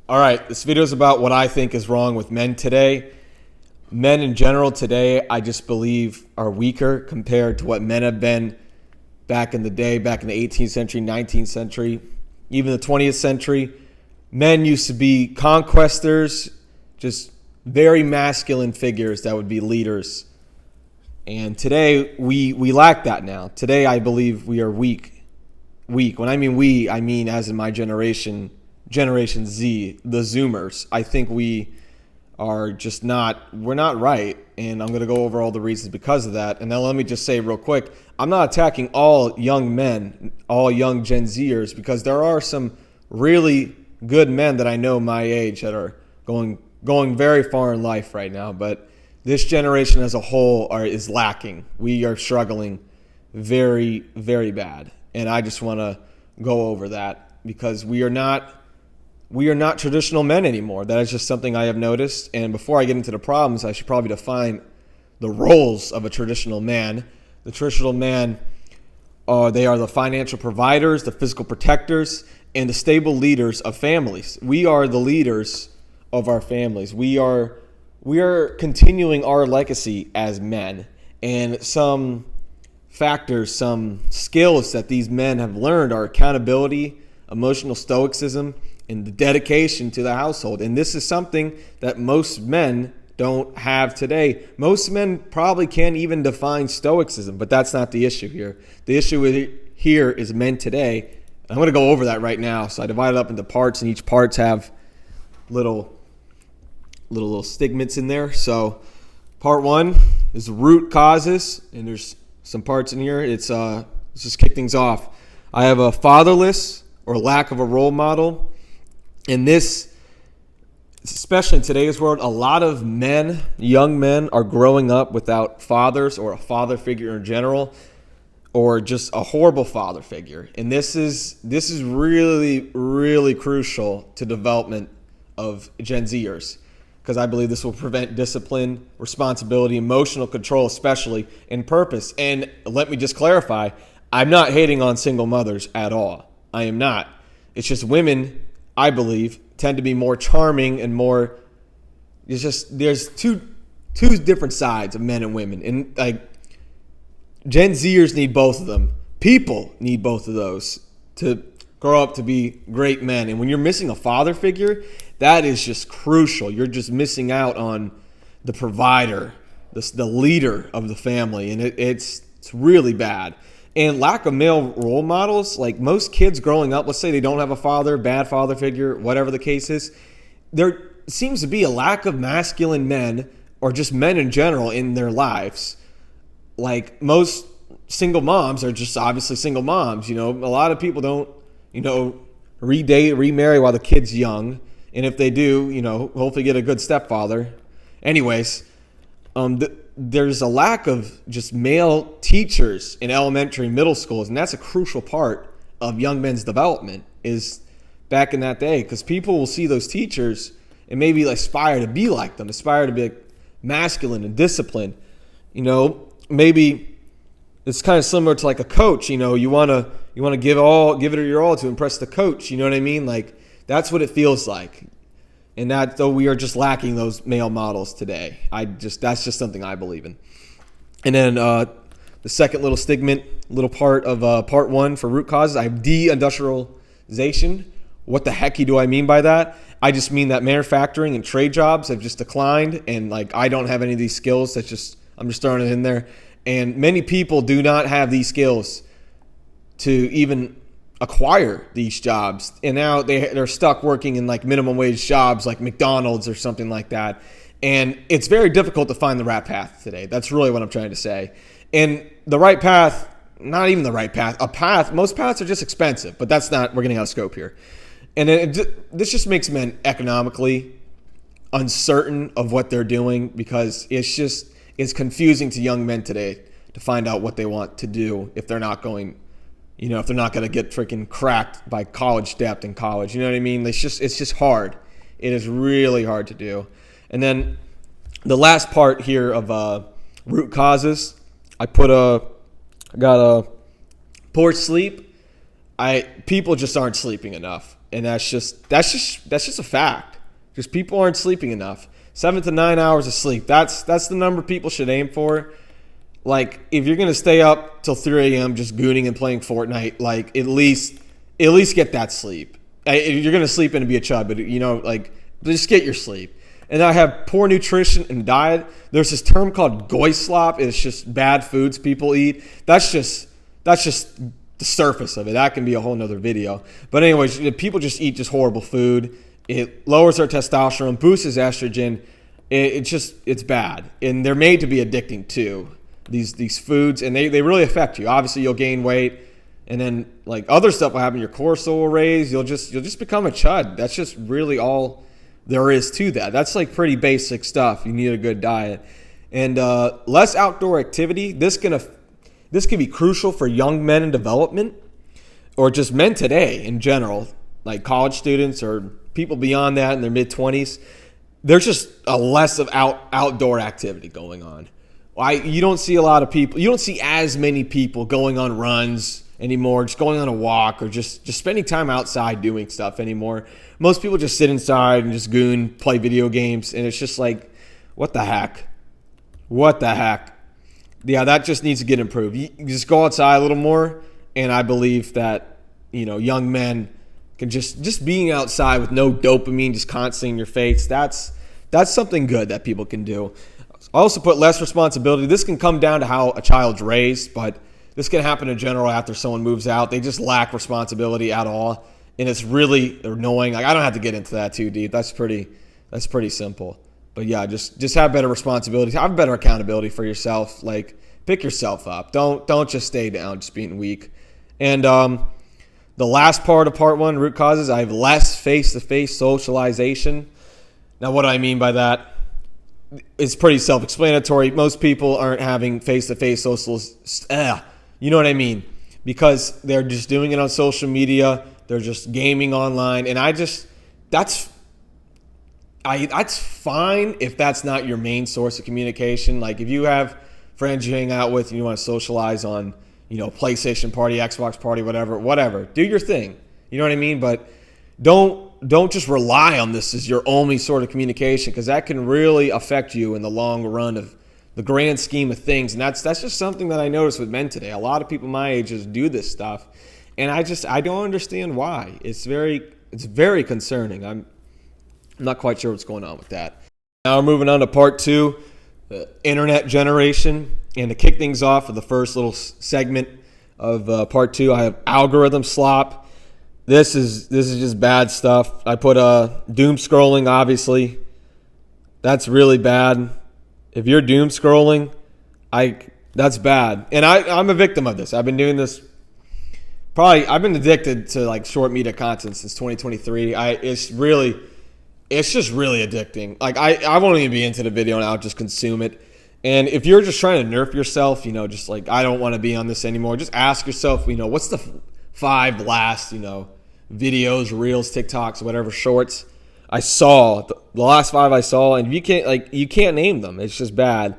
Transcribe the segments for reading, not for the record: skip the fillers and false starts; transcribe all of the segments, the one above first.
All right, this video is about what I think is wrong with men today. Men in general today, I just believe, are weaker compared to what men have been back in the day, back in the 18th century, 19th century, even the 20th century. Men used to be conquestors, just very masculine figures that would be leaders. And today, we lack that now. Today, I believe we are weak. When I mean we, I mean as in my Generation Z, the Zoomers. I think we are just we're not right. And I'm going to go over all the reasons because of that. And then let me just say real quick, I'm not attacking all young men, all young Gen Zers, because there are some really good men that I know my age that are going very far in life right now. But this generation as a whole is lacking. We are struggling very, very bad. And I just want to go over that because we are not traditional men anymore. That is just something I have noticed. And before I get into the problems, I should probably define the roles of a traditional man. The traditional man, they are the financial providers, the physical protectors, and the stable leaders of families. We are the leaders of our families. We are continuing our legacy as men. And some factors, some skills that these men have learned are accountability, emotional stoicism, and the dedication to the household. And this is something that most men don't have today. Most men probably can't even define stoicism, but that's not the issue here. The issue here is men today. I'm going to go over that right now. So I divided it up into parts, and each parts have little stigmats in there. So part one is root causes, and there's some parts in here. Let's just kick things off. I have a fatherless or lack of a role model. And this, especially in today's world, a lot of men, young men, are growing up without fathers or a father figure in general, or just a horrible father figure. And this is really, really crucial to development of Gen Zers, because I believe this will prevent discipline, responsibility, emotional control, especially, and purpose. And let me just clarify, I'm not hating on single mothers at all. I am not. It's just women, I believe, tend to be more charming and more. There's two different sides of men and women, and like Gen Zers need both of them. People need both of those to grow up to be great men. And when you're missing a father figure, that is just crucial. You're just missing out on the provider, the leader of the family, and it's really bad. And lack of male role models, like most kids growing up, let's say they don't have a father, bad father figure, whatever the case is, there seems to be a lack of masculine men or just men in general in their lives. Like most single moms are just obviously single moms. A lot of people don't, remarry while the kid's young. And if they do, hopefully get a good stepfather. Anyways, there's a lack of just male teachers in elementary and middle schools, and that's a crucial part of young men's development is back in that day, because people will see those teachers and maybe aspire to be like them, aspire to be masculine and disciplined. Maybe it's kind of similar to like a coach. You want to give it your all to impress the coach. You know what I mean? Like that's what it feels like. And that, though, we are just lacking those male models today. That's just something I believe in. And then the second little part of part one for root causes, I have deindustrialization. What the heck do I mean by that? I just mean that manufacturing and trade jobs have just declined, and I don't have any of these skills. I'm just throwing it in there. And many people do not have these skills to even acquire these jobs, and now they're stuck working in minimum wage jobs like McDonald's or something like that, and it's very difficult to find the right path today. That's really what I'm trying to say. And the right path, not even the right path, most paths are just expensive, but we're getting out of scope here. And then this just makes men economically uncertain of what they're doing, because it's confusing to young men today to find out what they want to do if they're not going if they're not going to get freaking cracked by college debt in college. You know what I mean? It's just hard. It is really hard to do. And then the last part here of root causes, I got a poor sleep. People just aren't sleeping enough. And that's just a fact. Just people aren't sleeping enough. 7 to 9 hours of sleep. That's the number people should aim for. Like, if you're gonna stay up till 3 a.m. just gooning and playing Fortnite, like at least get that sleep. You're gonna sleep and be a chud, but like just get your sleep. And I have poor nutrition and diet. There's this term called goy slop. It's just bad foods people eat. That's just the surface of it. That can be a whole nother video. But anyways, people just eat just horrible food. It lowers their testosterone, boosts estrogen. It's bad. And they're made to be addicting too, these foods. And they really affect you. Obviously, you'll gain weight. And then like other stuff will happen. Your cortisol will raise. You'll just become a chud. That's just really all there is to that. That's like pretty basic stuff. You need a good diet. And less outdoor activity. This can be crucial for young men in development, or just men today in general, like college students or people beyond that in their mid-20s. There's just a less of outdoor activity going on. You don't see a lot of people. You don't see as many people going on runs anymore, just going on a walk or just spending time outside doing stuff anymore. Most people just sit inside and just goon, play video games, and it's just like, what the heck? What the heck? Yeah, that just needs to get improved. You just go outside a little more, and I believe that, young men can just being outside with no dopamine just constantly in your face, that's something good that people can do. I also put less responsibility. This can come down to how a child's raised, but this can happen in general after someone moves out. They just lack responsibility at all, and it's really annoying. Like, I don't have to get into that too deep. That's pretty simple. But yeah, just have better responsibility. Have better accountability for yourself. Like, pick yourself up. Don't just stay down, just being weak. And the last part of part 1, root causes, I have less face-to-face socialization. Now, what do I mean by that? It's pretty self-explanatory. Most people aren't having face-to-face socials. You know what I mean? Because they're just doing it on social media. They're just gaming online. And that's fine if that's not your main source of communication. Like, if you have friends you hang out with and you want to socialize on, PlayStation party, Xbox party, whatever, do your thing. You know what I mean? But don't just rely on this as your only sort of communication, because that can really affect you in the long run of the grand scheme of things. And that's just something that I notice with men today. A lot of people my age just do this stuff, and I don't understand why. It's very concerning. I'm not quite sure what's going on with that. Now we're moving on to part 2, the internet generation. And to kick things off for the first little segment of part 2, I have algorithm slop. This is just bad stuff. I put doom scrolling, obviously. That's really bad. If you're doom scrolling, that's bad. And I'm a victim of this. I've been doing this. I've been addicted to like short media content since 2023. It's just really addicting. Like, I won't even be into the video and I'll just consume it. And if you're just trying to nerf yourself, just like, I don't want to be on this anymore, just ask yourself, what's the 5 last, videos, reels, TikToks, whatever, shorts I saw, the last 5 I saw, and you can't name them. It's just bad.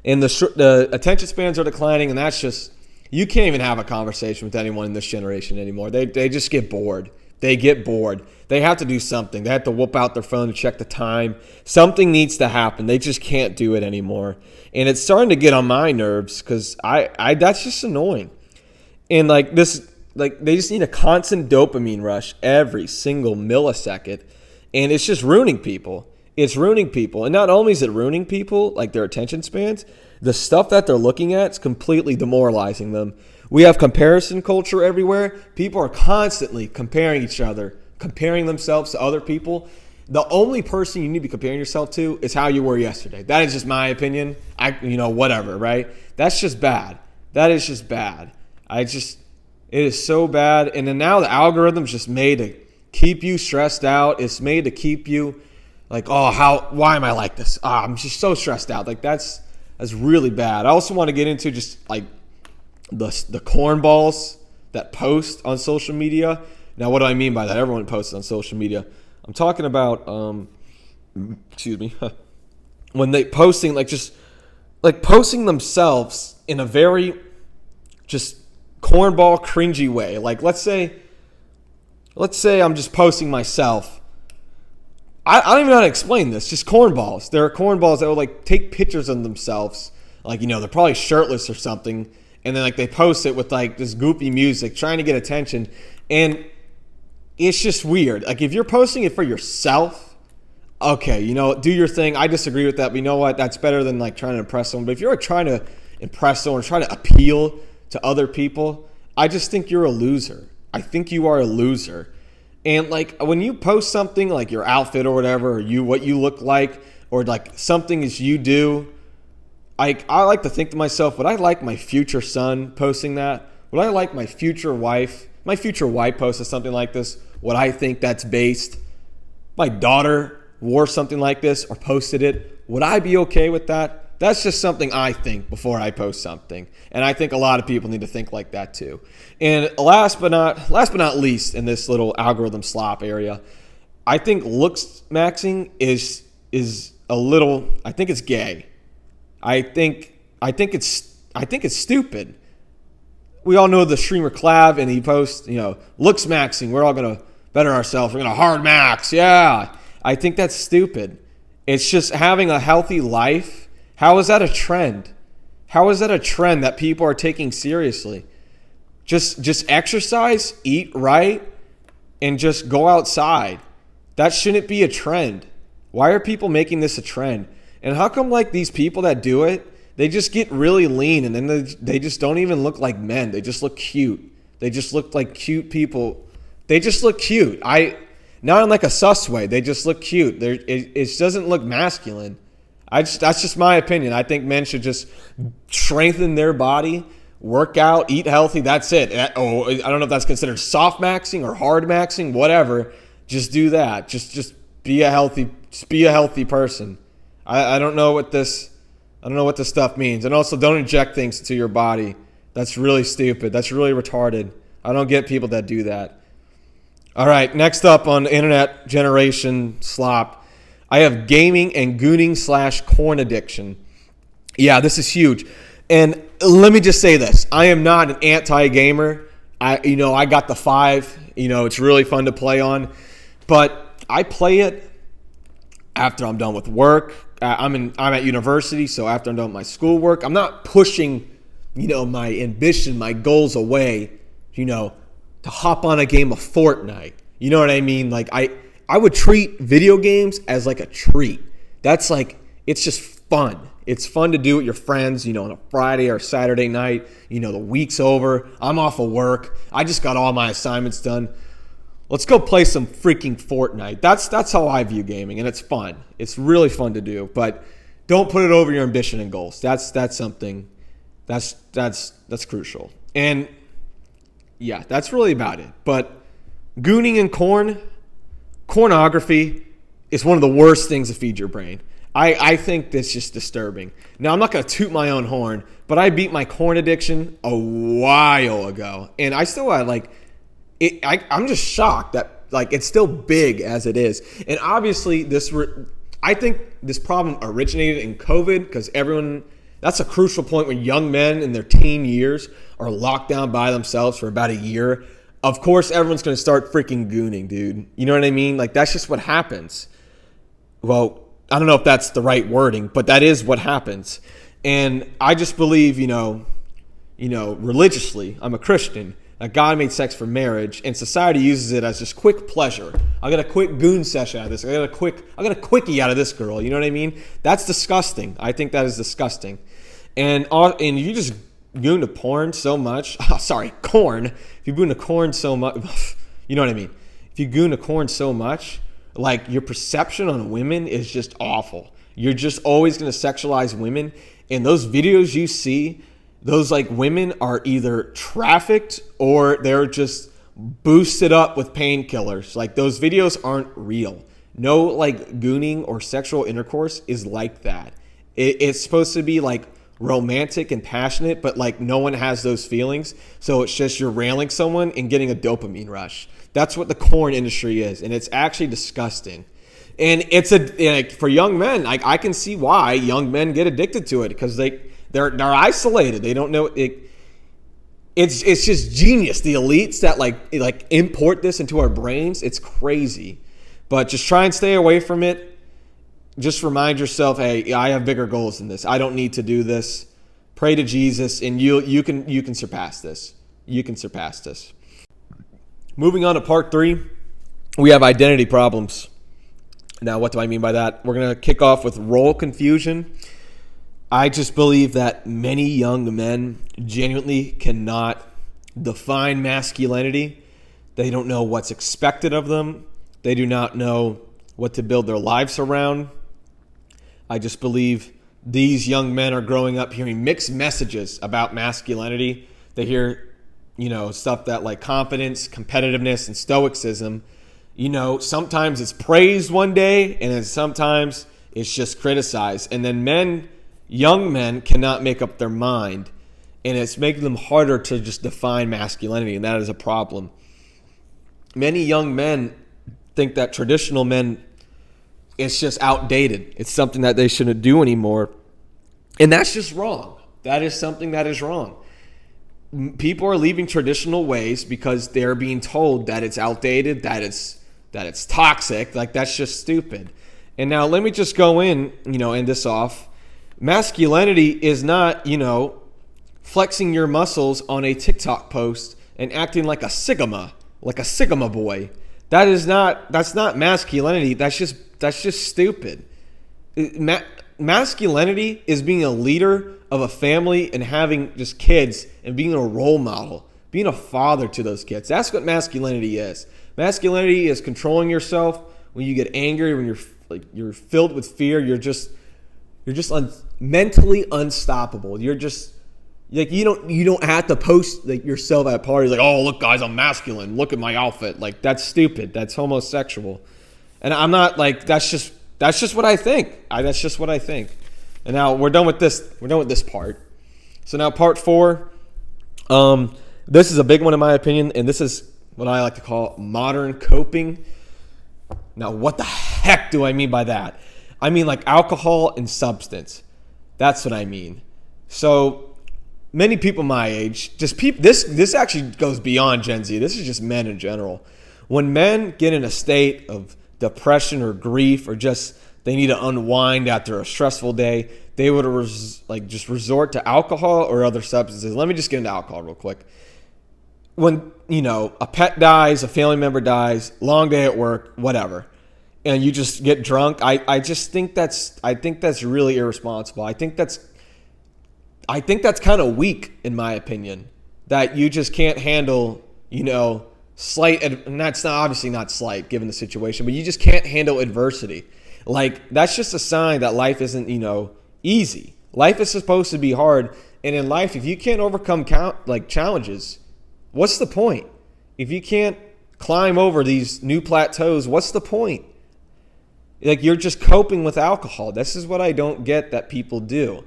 And the attention spans are declining, and that's just, you can't even have a conversation with anyone in this generation anymore. They just get bored. They get bored. They have to do something. They have to whoop out their phone to check the time. Something needs to happen. They just can't do it anymore. And it's starting to get on my nerves, because that's just annoying. And like this, like, they just need a constant dopamine rush every single millisecond. And it's just ruining people. It's ruining people. And not only is it ruining people, like their attention spans, the stuff that they're looking at is completely demoralizing them. We have comparison culture everywhere. People are constantly comparing each other, comparing themselves to other people. The only person you need to be comparing yourself to is how you were yesterday. That is just my opinion. Whatever, right? That's just bad. That is just bad. It is so bad. And then now the algorithm's just made to keep you stressed out. It's made to keep you like, why am I like this? I'm just so stressed out. Like, that's really bad. I also want to get into just like the cornballs that post on social media. Now, what do I mean by that? Everyone posts on social media. I'm talking about, when they posting, posting themselves in a very just cornball, cringy way. Like, let's say let's say I'm just posting myself. I don't even know how to explain this. Just cornballs. There are cornballs that will like take pictures of themselves. Like, you know, they're probably shirtless or something. And then like they post it with like this goofy music trying to get attention. And it's just weird. Like if you're posting it for yourself, okay, you know, do your thing. I disagree with that. But you know what? That's better than like trying to impress someone. But if you're trying to impress someone, trying to appeal to other people, I just think you're a loser. I think you are a loser. And like when you post something like your outfit or whatever, or what you look like, or like something as you do, I like to think to myself, would I like my future son posting that? Would I like my future wife posted something like this? Would I think that's based? My daughter wore something like this or posted it. Would I be okay with that? That's just something I think before I post something. And I think a lot of people need to think like that too. And last but not least in this little algorithm slop area, I think looks maxing is a little, I think it's gay. I think it's stupid. We all know the streamer Clav, and he posts, you know, looks maxing. We're all going to better ourselves. We're going to hard max. Yeah. I think that's stupid. It's just having a healthy life. How is that a trend? How is that a trend that people are taking seriously? Just exercise, eat right, and just go outside. That shouldn't be a trend. Why are people making this a trend? And how come like these people that do it, they just get really lean and then they just don't even look like men. They just look cute. They just look like cute people. They just look cute. Not in like a sus way. They just look cute. It doesn't look masculine. That's just my opinion. I think men should just strengthen their body, work out, eat healthy. That's it. I don't know if that's considered soft maxing or hard maxing, whatever. Just do that. Just be a healthy person. I don't know what this stuff means. And also don't inject things into your body. That's really stupid. That's really retarded. I don't get people that do that. All right, next up on internet generation slop, I have gaming and gooning / corn addiction. Yeah, this is huge. And let me just say this. I am not an anti-gamer. I got the 5. It's really fun to play on. But I play it after I'm done with work. I'm at university, so after I'm done with my schoolwork, I'm not pushing, my ambition, my goals away, to hop on a game of Fortnite. You know what I mean? Like I would treat video games as like a treat. That's like, it's just fun. It's fun to do with your friends, on a Friday or Saturday night. The week's over. I'm off of work. I just got all my assignments done. Let's go play some freaking Fortnite. That's how I view gaming, and it's fun. It's really fun to do, but don't put it over your ambition and goals. That's something that's crucial. And yeah, that's really about it. But gooning and pornography is one of the worst things to feed your brain. I think that's just disturbing. Now, I'm not going to toot my own horn, but I beat my corn addiction a while ago, and I still had I'm just shocked that it's still big as it is. And obviously I think this problem originated in COVID because that's a crucial point when young men in their teen years are locked down by themselves for about a year. Of course, everyone's going to start freaking gooning, dude. You know what I mean? That's just what happens. Well, I don't know if that's the right wording, but that is what happens. And I just believe, religiously, I'm a Christian, that God made sex for marriage, and society uses it as just quick pleasure. I got a quick goon session out of this. I got a quickie out of this girl. You know what I mean? That's disgusting. I think that is disgusting. And you just goon to porn so much. Corn. If you goon to corn so much, you know what I mean? If you goon to corn so much, your perception on women is just awful. You're just always going to sexualize women. And those videos you see, those women are either trafficked or they're just boosted up with painkillers. Those videos aren't real. No gooning or sexual intercourse is like that. It's supposed to be romantic and passionate, but no one has those feelings. So it's just you're railing someone and getting a dopamine rush. That's what the corn industry is, and it's actually disgusting. And it's for young men. I can see why young men get addicted to it because they're isolated. They don't know it. it's just genius. The elites that like import this into our brains, it's crazy. But just try and stay away from it. Just remind yourself, hey, I have bigger goals than this. I don't need to do this. Pray to Jesus, and you can surpass this. You can surpass this. Moving on to part 3, we have identity problems. Now, what do I mean by that? We're going to kick off with role confusion. I just believe that many young men genuinely cannot define masculinity. They don't know what's expected of them. They do not know what to build their lives around. I just believe these young men are growing up hearing mixed messages about masculinity. They hear, stuff that like confidence, competitiveness, and stoicism. Sometimes it's praised one day, and then sometimes it's just criticized. And then young men cannot make up their mind, and it's making them harder to just define masculinity, and that is a problem. Many young men think that traditional men, it's just outdated. It's something that they shouldn't do anymore. And that's just wrong. That is something that is wrong. People are leaving traditional ways because they're being told that it's outdated, that it's toxic. Like, that's just stupid. And now let me just go in, end this off. Masculinity is not, flexing your muscles on a TikTok post and acting like a Sigma boy. That's not masculinity. That's just stupid. Masculinity is being a leader of a family and having just kids and being a role model, being a father to those kids. That's what masculinity is. Masculinity is controlling yourself when you get angry, when you're filled with fear. You're just mentally unstoppable. You're just like, you don't have to post like yourself at parties like, oh, look guys, I'm masculine. Look at my outfit. Like, that's stupid. That's homosexual. And I'm not like, that's just what I think. That's just what I think. And now we're done with this. We're done with this part. So now part 4. This is a big one in my opinion, and this is what I like to call modern coping. Now, what the heck do I mean by that? I mean like alcohol and substance. That's what I mean. So many people my age, this actually goes beyond Gen Z. This is just men in general. When men get in a state of depression or grief, or just they need to unwind after a stressful day, they would just resort to alcohol or other substances. Let me just get into alcohol real quick. When a pet dies, a family member dies, long day at work, whatever, and you just get drunk, I think that's really irresponsible. I think that's kind of weak, in my opinion, that you just can't handle slight, and that's obviously not slight given the situation, but you just can't handle adversity. Like, that's just a sign that life isn't easy. Life is supposed to be hard, and in life, if you can't overcome challenges, what's the point? If you can't climb over these new plateaus, what's the point? Like, you're just coping with alcohol. This is what I don't get that people do.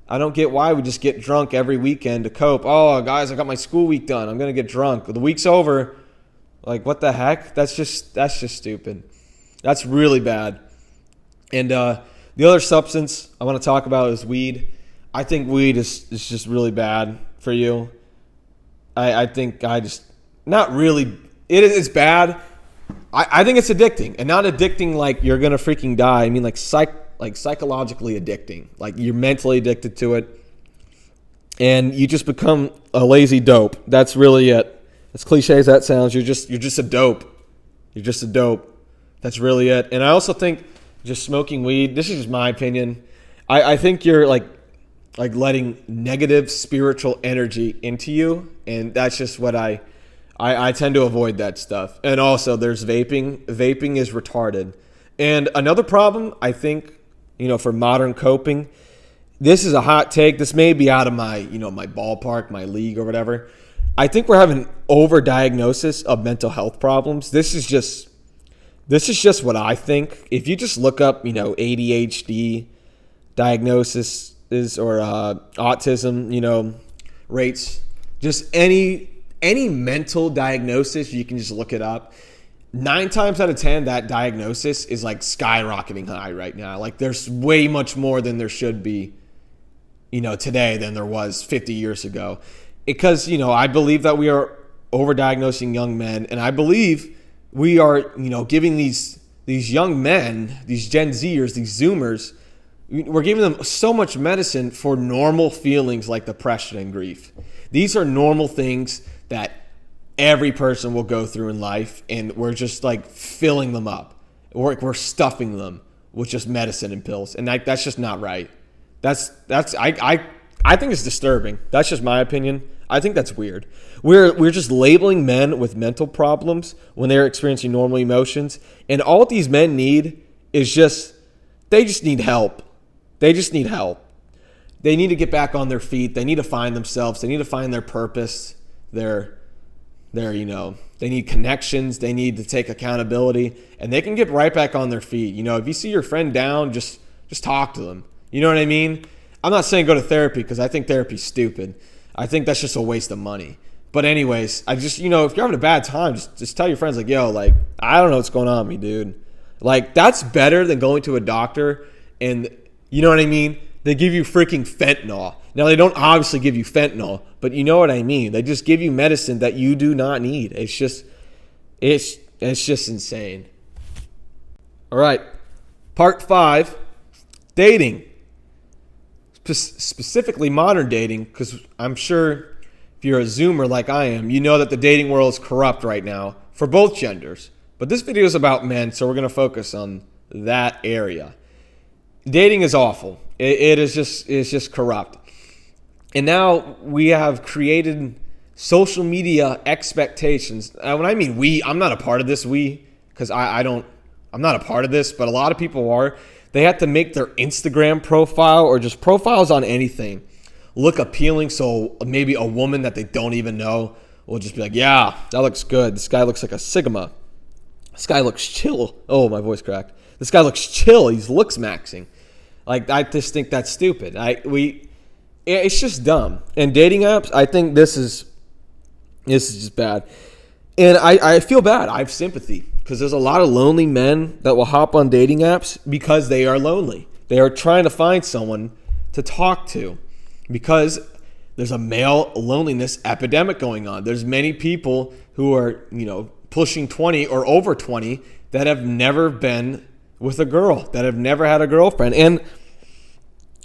I don't get why we just get drunk every weekend to cope. Oh, guys, I got my school week done. I'm going to get drunk. The week's over. Like, what the heck? That's just stupid. That's really bad. And the other substance I want to talk about is weed. I think weed is just really bad for you. I think not really. It's bad. I think it's addicting, and not addicting like you're gonna freaking die. I mean like psychologically addicting. Like, you're mentally addicted to it, and you just become a lazy dope. That's really it. As cliche as that sounds, you're just a dope. You're just a dope. That's really it. And I also think just smoking weed, this is just my opinion, I think you're like letting negative spiritual energy into you, and that's just what I tend to avoid that stuff. And also there's vaping. Vaping is retarded. And another problem, I think, for modern coping, this is a hot take. This may be out of my, my ballpark, my league or whatever. I think we're having overdiagnosis of mental health problems. This is just what I think. If you just look up, ADHD diagnosis or autism, rates, just any mental diagnosis, you can just look it up. 9 times out of 10, that diagnosis is like skyrocketing high right now. Like, there's way much more than there should be, today than there was 50 years ago. because, I believe that we are overdiagnosing young men, and I believe we are, giving these young men, these Gen Zers, these Zoomers, we're giving them so much medicine for normal feelings like depression and grief. These are normal things that every person will go through in life, and we're just like filling them up. We're stuffing them with just medicine and pills, and that's just not right. I think it's disturbing. That's just my opinion. I think that's weird. We're just labeling men with mental problems when they're experiencing normal emotions, and all these men need is they just need help. They just need help. They need to get back on their feet. They need to find themselves. They need to find their purpose. They need connections. They need to take accountability, and they can get right back on their feet. If you see your friend down, just talk to them. You know what I mean? I'm not saying go to therapy, because I think therapy's stupid. I think that's just a waste of money. But anyways, I just, if you're having a bad time, just tell your friends, like, yo, like, I don't know what's going on with me, dude. Like, that's better than going to a doctor and, you know what I mean? They give you freaking fentanyl. Now, they don't obviously give you fentanyl, but you know what I mean. They just give you medicine that you do not need. It's just insane. All right. Part 5, dating. Specifically modern dating, because I'm sure if you're a Zoomer like I am, you know that the dating world is corrupt right now for both genders. But this video is about men, so we're going to focus on that area. Dating is awful. It's just corrupt. And now we have created social media expectations. When I mean we, I'm not a part of this because I'm not a part of this, but a lot of people are. They have to make their Instagram profile or just profiles on anything look appealing, so maybe a woman that they don't even know will just be like, yeah, that looks good. This guy looks like a Sigma. This guy looks chill. Oh, my voice cracked. This guy looks chill. He's looks maxing. Like, I just think that's stupid. It's just dumb. And dating apps, I think this is just bad. And I feel bad. I have sympathy, because there's a lot of lonely men that will hop on dating apps because they are lonely. They are trying to find someone to talk to because there's a male loneliness epidemic going on. There's many people who are, pushing 20 or over 20 that have never been with a girl, that have never had a girlfriend. And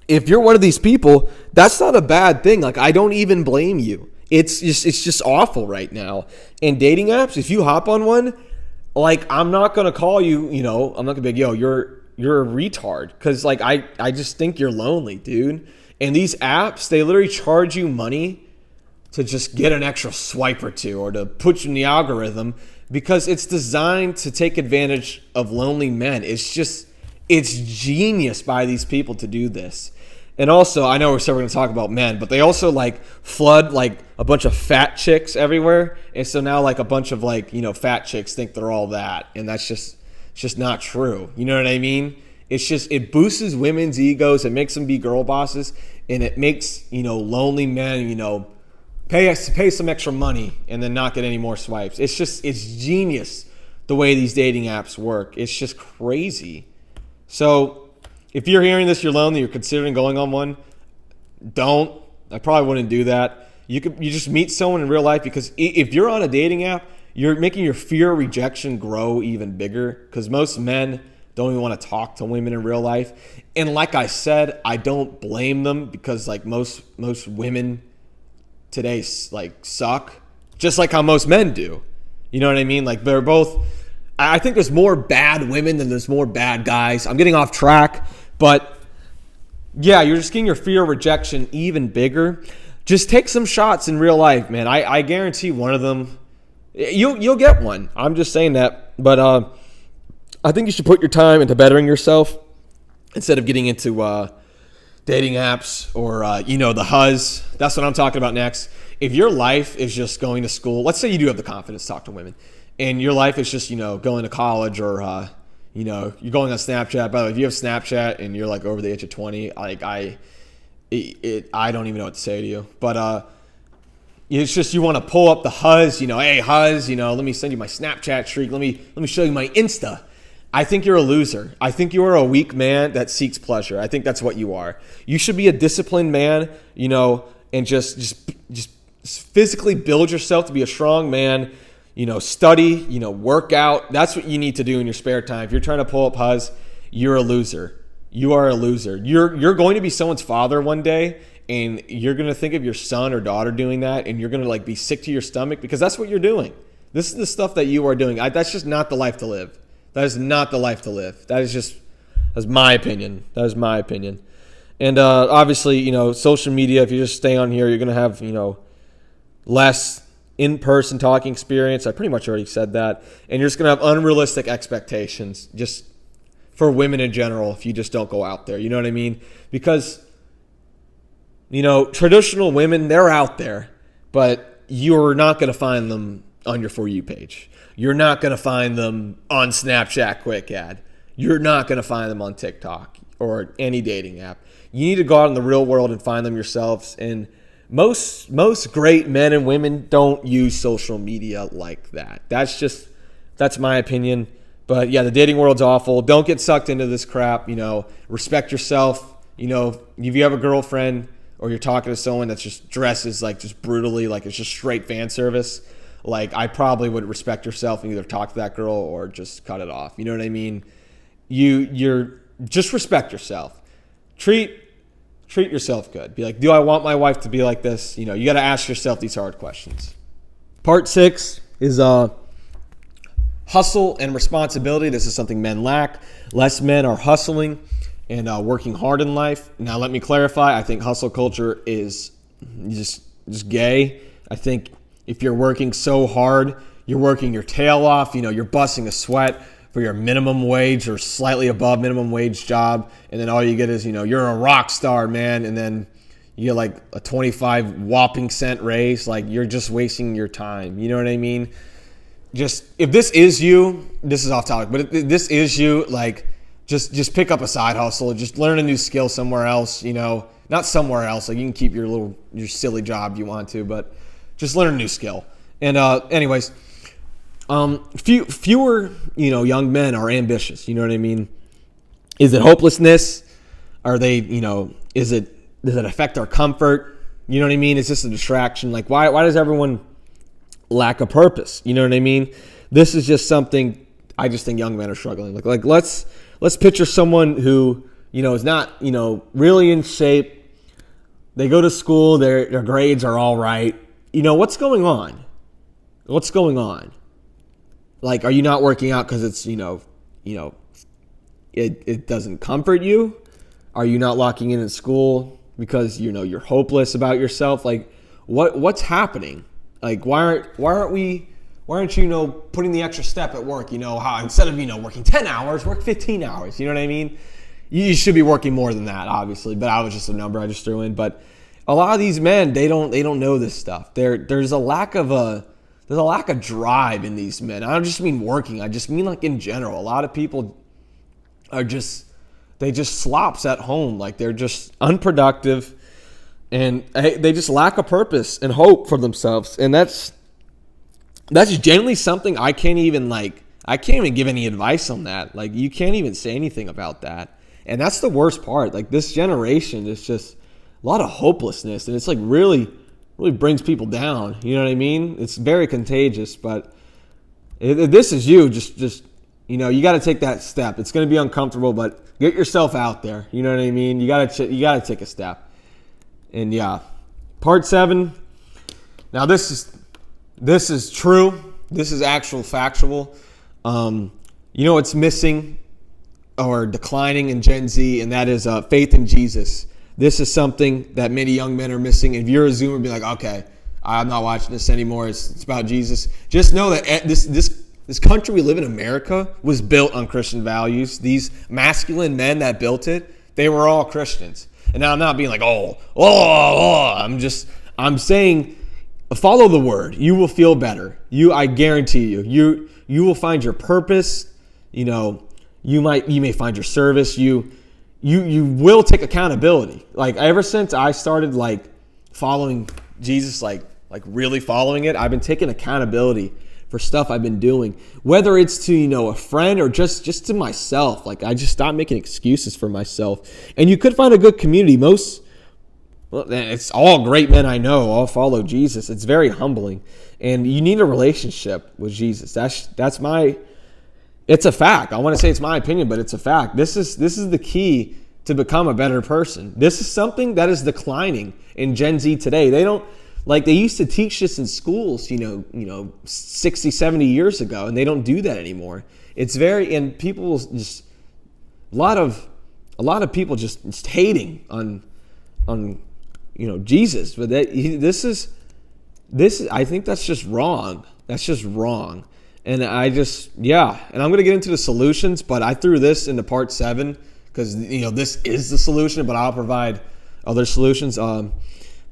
if you're one of these people, that's not a bad thing. Like, I don't even blame you. It's just awful right now. And dating apps, if you hop on one, like, I'm not going to call you, I'm not going to be like, yo, you're a retard. Because, like, I just think you're lonely, dude. And these apps, they literally charge you money to just get an extra swipe or two or to put you in the algorithm because it's designed to take advantage of lonely men. It's genius by these people to do this. And also, I know we're going to talk about men, but they also like flood like a bunch of fat chicks everywhere. And so now like a bunch of like, fat chicks think they're all that. And that's just not true. You know what I mean? It boosts women's egos. It makes them be girl bosses. And it makes, lonely men, pay some extra money and then not get any more swipes. It's genius the way these dating apps work. It's just crazy. So if you're hearing this, you're lonely, you're considering going on one, don't. I probably wouldn't do that. You just meet someone in real life, because if you're on a dating app, you're making your fear of rejection grow even bigger, because most men don't even want to talk to women in real life. And like I said, I don't blame them, because like most women today like suck, just like how most men do. You know what I mean? Like, they're both, I think there's more bad women than there's more bad guys. I'm getting off track, but yeah, you're just getting your fear of rejection even bigger. Just take some shots in real life, man. I guarantee one of them, you'll get one. I'm just saying that. But I think you should put your time into bettering yourself instead of getting into dating apps or, the Huzz. That's what I'm talking about next. If your life is just going to school, let's say you do have the confidence to talk to women, and your life is just, going to college or, you're going on Snapchat. By the way, if you have Snapchat and you're like over the age of 20, like I don't even know what to say to you. But it's just you want to pull up the Huzz, hey, Huzz, let me send you my Snapchat streak. Let me show you my Insta. I think you're a loser. I think you are a weak man that seeks pleasure. I think that's what you are. You should be a disciplined man, and just physically build yourself to be a strong man, study, work out. That's what you need to do in your spare time. If you're trying to pull up Huzz, you're a loser. You are a loser. You're going to be someone's father one day, and you're going to think of your son or daughter doing that, and you're going to be sick to your stomach because that's what you're doing. This is the stuff that you are doing. That's just not the life to live. That is not the life to live. That's my opinion. That is my opinion. And obviously, social media, if you just stay on here, you're going to have, less in-person talking experience. I pretty much already said that. And you're just going to have unrealistic expectations just for women in general if you just don't go out there. You know what I mean? Because, traditional women, they're out there, but you're not going to find them on your For You page. You're not going to find them on Snapchat Quick Ad. You're not going to find them on TikTok or any dating app. You need to go out in the real world and find them yourselves. And most great men and women don't use social media like that. That's my opinion. But yeah, the dating world's awful. Don't get sucked into this crap. Respect yourself. If you have a girlfriend or you're talking to someone that's just dresses just brutally, it's just straight fan service, I probably would respect yourself and either talk to that girl or just cut it off. You know what I mean? You're just respect yourself. Treat yourself good. Be like, do I want my wife to be like this? You got to ask yourself these hard questions. Part 6 is hustle and responsibility. This is something men lack. Less men are hustling and working hard in life. Now, let me clarify. I think hustle culture is just gay. I think if you're working so hard, you're working your tail off, you're busting a sweat for your minimum wage or slightly above minimum wage job, and then all you get is, you're a rock star, man, and then you get a 25 whopping cent raise. You're just wasting your time. You know what I mean? Just, if this is you, this is off topic, but if this is you, just pick up a side hustle, just learn a new skill somewhere else, not somewhere else. You can keep your silly job you want to, but just learn a new skill. And anyways, fewer, young men are ambitious. You know what I mean? Is it hopelessness? Are they, does it affect our comfort? You know what I mean? Is this a distraction? Why does everyone lack a purpose? You know what I mean? This is just something I just think young men are struggling. Let's picture someone who, is not, really in shape. They go to school, their grades are all right. What's going on? What's going on? Are you not working out because it's, it doesn't comfort you? Are you not locking in at school because, you're hopeless about yourself? What's happening? Why aren't you, putting the extra step at work? How instead of, working 10 hours, work 15 hours. You know what I mean? You should be working more than that, obviously, but I was just a number I just threw in. But a lot of these men, they don't know this stuff. There's a lack of drive in these men. I don't just mean working. I just mean in general. A lot of people are just slops at home. They're just unproductive and they just lack a purpose and hope for themselves. And that's generally something I can't even give any advice on that. You can't even say anything about that. And that's the worst part. This generation is just a lot of hopelessness, and it's really brings people down. You know what I mean? It's very contagious. But if this is you, just you got to take that step. It's going to be uncomfortable, but get yourself out there. You know what I mean? You got to take a step. And yeah, part 7. Now this is true. This is actual factual. What's missing or declining in Gen Z, and that is faith in Jesus. This is something that many young men are missing. If you're a Zoomer, be like, okay, I'm not watching this anymore. It's about Jesus. Just know that this country we live in, America, was built on Christian values. These masculine men that built it, they were all Christians. And now I'm not being like, I'm saying, follow the word. You will feel better. I guarantee you. You will find your purpose. You may find your service. You will take accountability. Ever since I started following Jesus, really following it, I've been taking accountability for stuff I've been doing, whether it's to, a friend or just to myself. I just stopped making excuses for myself. And you could find a good community. Most Well, it's all great men I know all follow Jesus. It's very humbling, and you need a relationship with Jesus. It's a fact. I want to say it's my opinion, but it's a fact. This is the key to become a better person. This is something that is declining in Gen Z today. They don't, like, they used to teach this in schools, 60, 70 years ago, and they don't do that anymore. It's and people just, a lot of people just hating on Jesus. But this is, I think that's just wrong. That's just wrong. And and I'm going to get into the solutions, but I threw this into part 7 because, this is the solution, but I'll provide other solutions.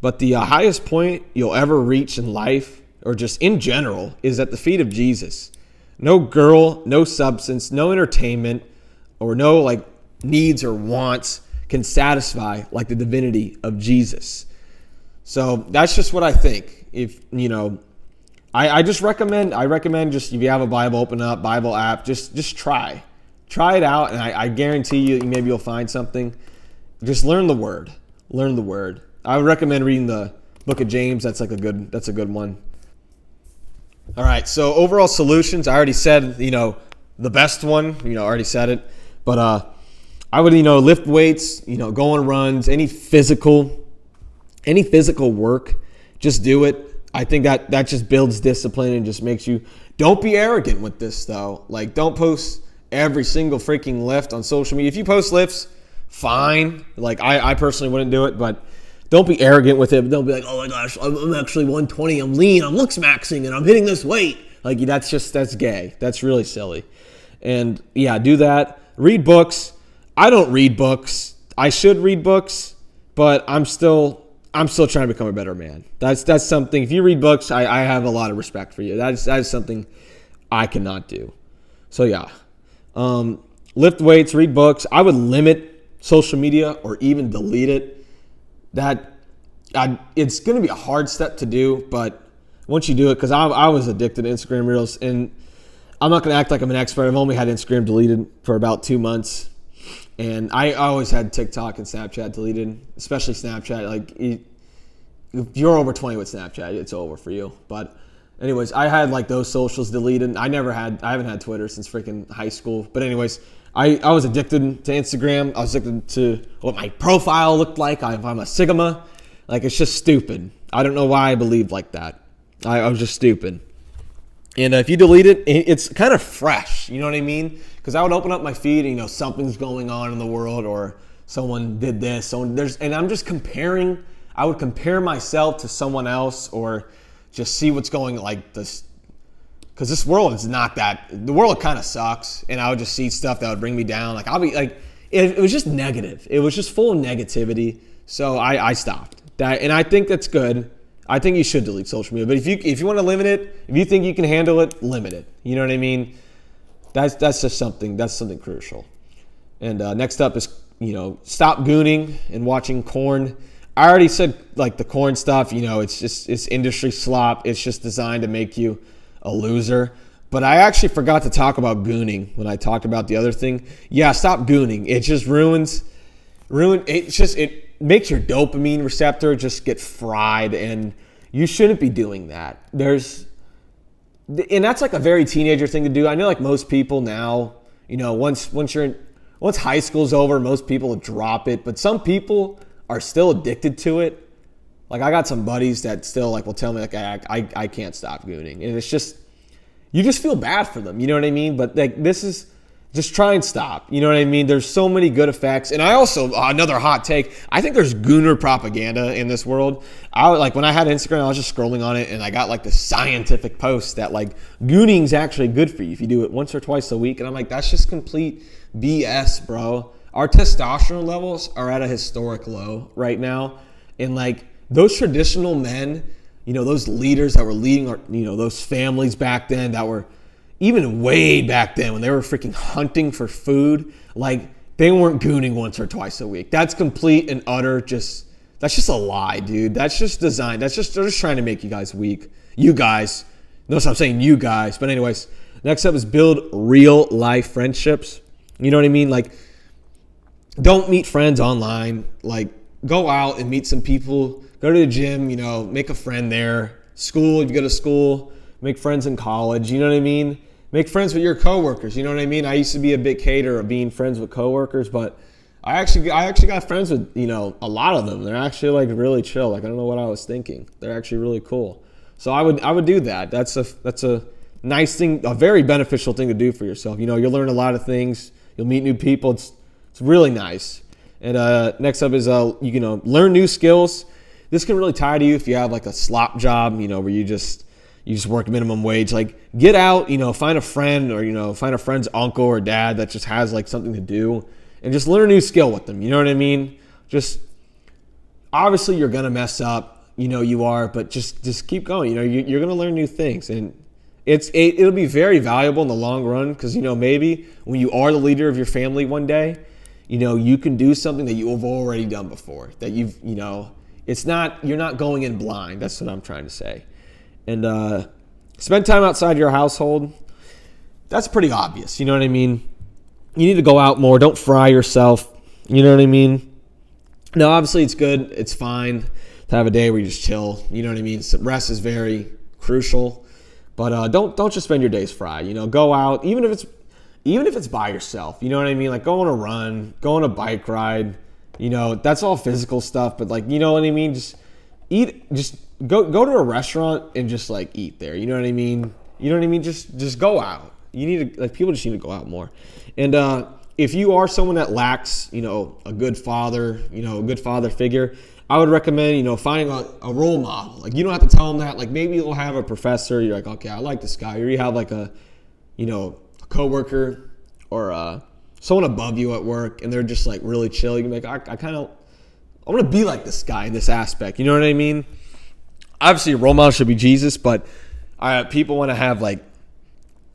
But the highest point you'll ever reach in life, or just in general, is at the feet of Jesus. No girl, no substance, no entertainment, or no like needs or wants can satisfy like the divinity of Jesus. So that's just what I think. If I just recommend just, if you have a Bible, open up Bible app, just try it out, and I guarantee you maybe you'll find something. Just learn the word. I would recommend reading the book of James. That's a good one. All right, so overall solutions, I already said, the best one, I already said it, but I would, lift weights, go on runs, any physical work, just do it. I think that just builds discipline and just makes you, don't be arrogant with this though. Like, don't post every single freaking lift on social media. If you post lifts, fine. Like, I personally wouldn't do it, but don't be arrogant with it. Don't be like, oh my gosh, I'm actually 120. I'm lean. I'm looks maxing and I'm hitting this weight. Like, that's gay. That's really silly. And yeah, do that. Read books. I don't read books. I should read books, but I'm still trying to become a better man. That's something. If you read books, I have a lot of respect for you. That is something I cannot do. So yeah, lift weights, read books. I would limit social media or even delete it. It's going to be a hard step to do, but once you do it, because I was addicted to Instagram Reels, and I'm not going to act like I'm an expert. I've only had Instagram deleted for about 2 months, and I always had TikTok and Snapchat deleted, especially Snapchat. Like, if you're over 20 with Snapchat, it's over for you. But anyways, I had like those socials deleted. I haven't had Twitter since freaking high school. But anyways, I was addicted to Instagram. I was addicted to what my profile looked like. If I'm a Sigma, like, it's just stupid. I don't know why I believed like that. I was just stupid. And if you delete it, it's kind of fresh. You know what I mean? Because I would open up my feed and, something's going on in the world, or someone did this. And I'm just comparing. I would compare myself to someone else, or just see what's going like this. Because this world is not that. The world kind of sucks, and I would just see stuff that would bring me down. Like, I'll be like, it was just negative. It was just full of negativity. So I stopped that, and I think that's good. I think you should delete social media. But if you want to limit it, if you think you can handle it, limit it. You know what I mean? That's just something. That's something crucial. And next up is stop gooning and watching corn. I already said like the corn stuff. It's industry slop. It's just designed to make you a loser. But I actually forgot to talk about gooning when I talked about the other thing. Yeah, stop gooning. It just it makes your dopamine receptor just get fried, and you shouldn't be doing that. And that's like a very teenager thing to do. I know like most people now, once high school's over, most people drop it, but some people are still addicted to it. Like, I got some buddies that still like will tell me like, I can't stop gooning, and it's just, you just feel bad for them. You know what I mean? But like, this is, just try and stop. You know what I mean? There's so many good effects. And I also, another hot take, I think there's gooner propaganda in this world. When I had Instagram, I was just scrolling on it, and I got like the scientific post that like gooning's actually good for you if you do it once or twice a week. And I'm like, that's just complete BS, bro. Our testosterone levels are at a historic low right now. And like, those traditional men, those leaders that were leading our, those families back then that were, even way back then when they were freaking hunting for food, like, they weren't gooning once or twice a week. That's complete and utter that's just a lie, dude. That's just designed. They're just trying to make you guys weak. You guys. Notice I'm saying you guys. But anyways, next up is build real life friendships. You know what I mean? Like, don't meet friends online. Like, go out and meet some people, go to the gym, make a friend there. School, if you go to school, make friends in college, you know what I mean? Make friends with your coworkers, you know what I mean? I used to be a big hater of being friends with coworkers, but I actually got friends with, a lot of them. They're actually like really chill. Like, I don't know what I was thinking. They're actually really cool. So I would do that. That's a nice thing, a very beneficial thing to do for yourself. You'll learn a lot of things. You'll meet new people. It's really nice. And next up is learn new skills. This can really tie to you if you have like a slop job, where you just work minimum wage. Like, get out, find a friend or find a friend's uncle or dad that just has like something to do, and just learn a new skill with them. You know what I mean? Just obviously you're gonna mess up, you are, but just keep going. You're gonna learn new things, and it'll be very valuable in the long run, because maybe when you are the leader of your family one day, you can do something that you have already done before, that you're not going in blind. That's what I'm trying to say. And spend time outside your household. That's pretty obvious. You know what I mean? You need to go out more. Don't fry yourself. You know what I mean? Now, obviously, it's good. It's fine to have a day where you just chill. You know what I mean? Rest is very crucial. But don't just spend your days fried. Go out, even if it's by yourself. You know what I mean? Like, go on a run, go on a bike ride. That's all physical stuff. But like, you know what I mean? Just eat. Just go to a restaurant and just like eat there. You know what I mean? Just go out. You need to, like, people just need to go out more. And if you are someone that lacks, a good father, a good father figure, I would recommend, finding a role model. Like, you don't have to tell them that. Like, maybe you'll have a professor. You're like, okay, I like this guy. Or you have like a coworker or someone above you at work, and they're just like really chill. You can be like, I want to be like this guy in this aspect. You know what I mean? Obviously, a role model should be Jesus, but people want to have like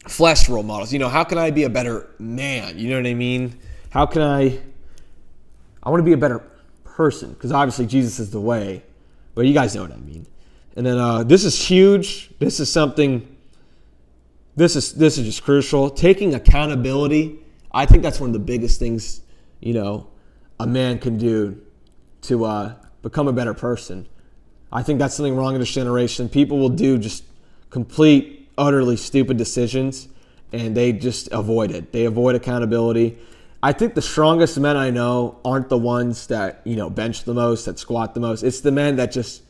flesh role models. How can I be a better man? You know what I mean? How can I want to be a better person, because obviously Jesus is the way, but you guys know what I mean. And then this is huge. This is just crucial. Taking accountability. I think that's one of the biggest things, a man can do to become a better person. I think that's something wrong in this generation. People will do just complete, utterly stupid decisions, and they just avoid it. They avoid accountability. I think the strongest men I know aren't the ones that, bench the most, that squat the most. It's the men that just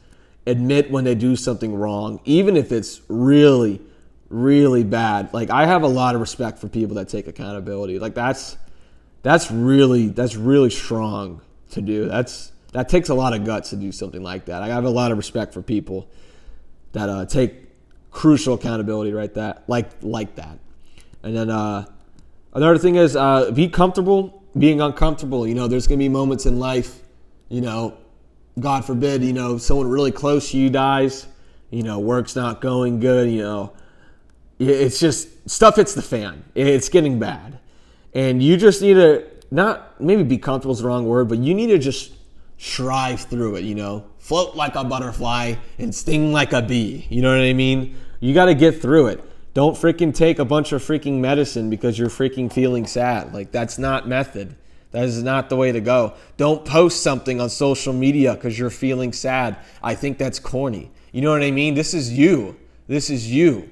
admit when they do something wrong, even if it's really, really bad. Like, I have a lot of respect for people that take accountability. Like, that's really strong to do. That takes a lot of guts to do something like that. I have a lot of respect for people that take crucial accountability like that. And then another thing is be comfortable being uncomfortable. There's going to be moments in life, God forbid, someone really close to you dies, work's not going good, it's just stuff hits the fan. It's getting bad. And you just need to, not maybe be comfortable is the wrong word, but you need to just strive through it, float like a butterfly and sting like a bee. You know what I mean? You got to get through it. Don't freaking take a bunch of freaking medicine because you're freaking feeling sad. Like, that's not method. That is not the way to go. Don't post something on social media because you're feeling sad. I think that's corny. You know what I mean? This is you. This is you.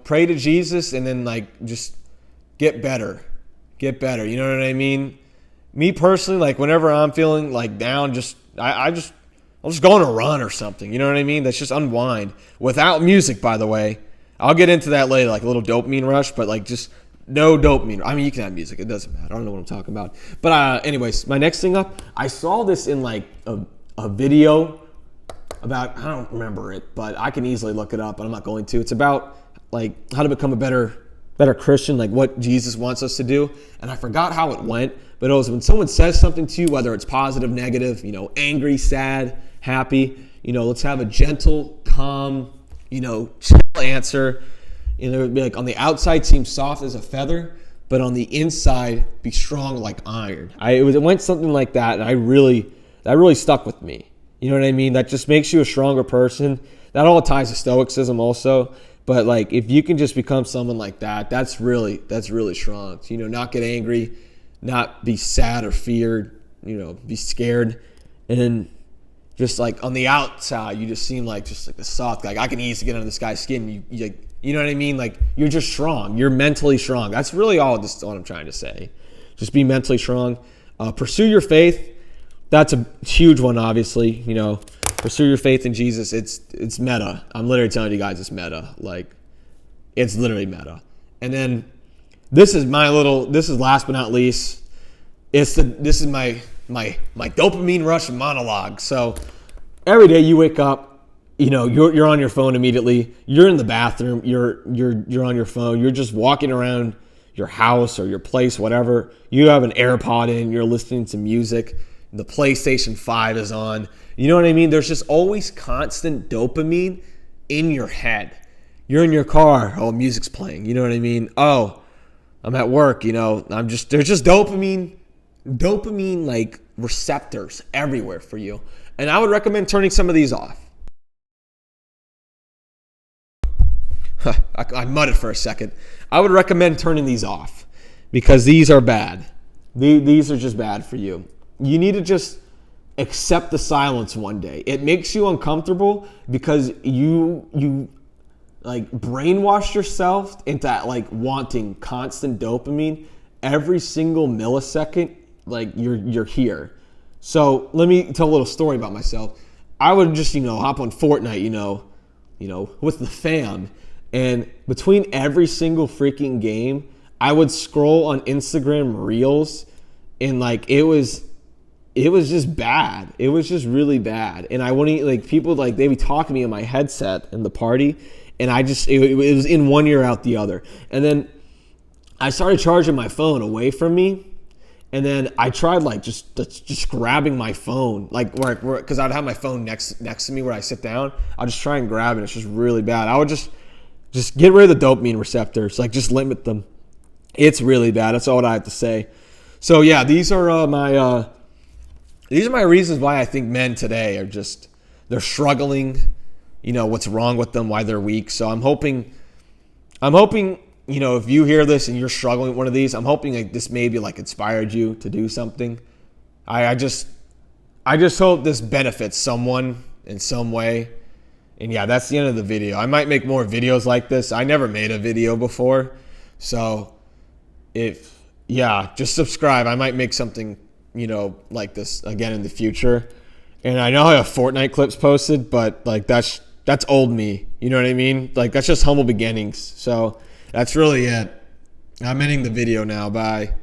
Pray to Jesus and then like just get better. Get better. You know what I mean? Me personally, like whenever I'm feeling like down, I'll just go on a run or something. You know what I mean? That's just unwind. Without music, by the way. I'll get into that later, like a little dopamine rush, but like just no dopamine. I mean, you can have music. It doesn't matter. I don't know what I'm talking about. But anyways, my next thing up, I saw this in like a video about, I don't remember it, but I can easily look it up, but I'm not going to. It's about like how to become a better Christian, like what Jesus wants us to do. And I forgot how it went, but it was when someone says something to you, whether it's positive, negative, angry, sad, happy, let's have a gentle, calm, chill answer. It'd be like, on the outside seem soft as a feather, but on the inside be strong like iron. It went something like that, and that really stuck with me. You know what I mean? That just makes you a stronger person. That all ties to stoicism also. But like, if you can just become someone like that, that's really strong. Not get angry, not be sad or feared, be scared. And then just like on the outside, you just seem like just like the soft guy. Like, I can easily get under this guy's skin. You know what I mean? Like, you're just strong. You're mentally strong. That's really all just what I'm trying to say. Just be mentally strong. Pursue your faith. That's a huge one, obviously. You know, pursue your faith in Jesus. It's meta. I'm literally telling you guys it's meta. Like, it's literally meta. And then this is last but not least. This is my dopamine rush monologue. So every day you wake up, you know, you're on your phone immediately. You're in the bathroom. You're on your phone. You're just walking around your house or your place, whatever. You have an AirPod in. You're listening to music. The PlayStation 5 is on. You know what I mean? There's just always constant dopamine in your head. You're in your car. Oh, music's playing. You know what I mean? Oh, I'm at work. You know, there's just dopamine like receptors everywhere for you. And I would recommend turning some of these off. I mudded for a second. I would recommend turning these off because these are bad. These are just bad for you. You need to just accept the silence one day. It makes you uncomfortable because you like brainwash yourself into like wanting constant dopamine every single millisecond. Like you're here. So let me tell a little story about myself. I would just, hop on Fortnite, with the fam. And between every single freaking game, I would scroll on Instagram Reels, and like it was just bad. It was just really bad. And I wouldn't, like, people, like, they'd be talking to me in my headset in the party, and it was in one ear out the other. And then I started charging my phone away from me. And then I tried like just grabbing my phone, like because I'd have my phone next to me where I sit down. I'll just try and grab it. It's just really bad. I would just get rid of the dopamine receptors, like just limit them. It's really bad. That's all I have to say. So yeah, these are my reasons why I think men today are they're struggling. What's wrong with them? Why they're weak. So I'm hoping. If you hear this and you're struggling with one of these, I'm hoping like this maybe like inspired you to do something. I just hope this benefits someone in some way. And yeah, that's the end of the video. I might make more videos like this. I never made a video before. So just subscribe. I might make something, like this again in the future. And I know I have Fortnite clips posted, but like that's old me. You know what I mean? Like that's just humble beginnings. So that's really it. I'm ending the video now. Bye.